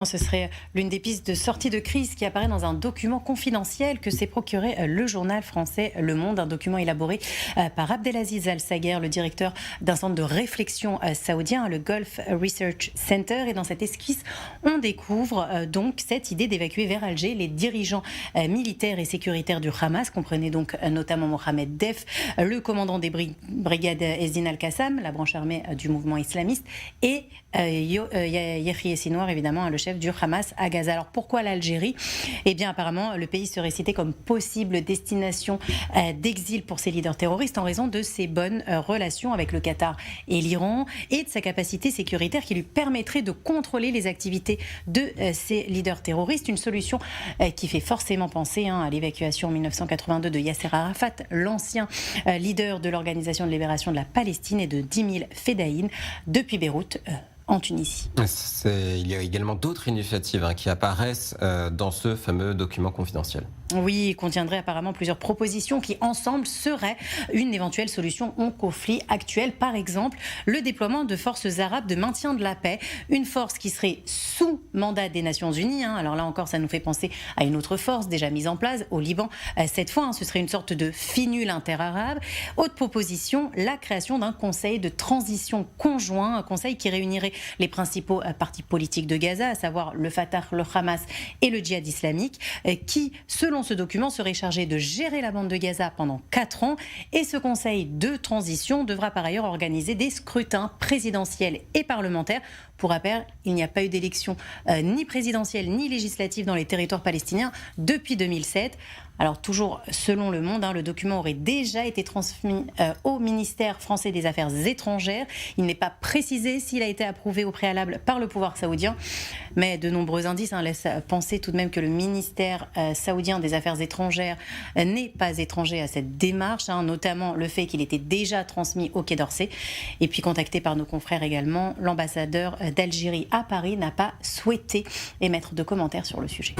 Ce serait l'une des pistes de sortie de crise qui apparaît dans un document confidentiel que s'est procuré le journal français Le Monde, un document élaboré par Abdelaziz Al-Saguer, le directeur d'un centre de réflexion saoudien, le Gulf Research Center. Et dans cette esquisse, on découvre donc cette idée d'évacuer vers Alger les dirigeants militaires et sécuritaires du Hamas, comprenez donc notamment Mohamed Def, le commandant des brigades Ezdin Al-Qassam, la branche armée du mouvement islamiste, et Yahya Sinwar, évidemment, le chef du Hamas à Gaza. Alors pourquoi l'Algérie ? Eh bien apparemment le pays serait cité comme possible destination d'exil pour ses leaders terroristes en raison de ses bonnes relations avec le Qatar et l'Iran et de sa capacité sécuritaire qui lui permettrait de contrôler les activités de ces leaders terroristes. Une solution qui fait forcément penser à l'évacuation en 1982 de Yasser Arafat, l'ancien leader de l'Organisation de libération de la Palestine, et de 10 000 fédayines depuis Beyrouth en Tunisie. Il y a également d'autres initiatives qui apparaissent dans ce fameux document confidentiel. Oui, il contiendrait apparemment plusieurs propositions qui, ensemble, seraient une éventuelle solution au conflit actuel. Par exemple, le déploiement de forces arabes de maintien de la paix, une force qui serait sous mandat des Nations Unies. Alors là encore, ça nous fait penser à une autre force déjà mise en place au Liban. Cette fois, ce serait une sorte de FINUL interarabe. Autre proposition, la création d'un conseil de transition conjoint, un conseil qui réunirait les principaux partis politiques de Gaza, à savoir le Fatah, le Hamas et le Djihad islamique, qui, selon ce document, serait chargé de gérer la bande de Gaza pendant 4 ans. Et ce conseil de transition devra par ailleurs organiser des scrutins présidentiels et parlementaires. Pour rappel, il n'y a pas eu d'élection ni présidentielle ni législative dans les territoires palestiniens depuis 2007. Alors toujours selon Le Monde, le document aurait déjà été transmis au ministère français des Affaires étrangères. Il n'est pas précisé s'il a été approuvé au préalable par le pouvoir saoudien, mais de nombreux indices laissent penser tout de même que le ministère saoudien des Affaires étrangères n'est pas étranger à cette démarche, notamment le fait qu'il était déjà transmis au Quai d'Orsay. Et puis contacté par nos confrères également, l'ambassadeur d'Algérie à Paris n'a pas souhaité émettre de commentaires sur le sujet.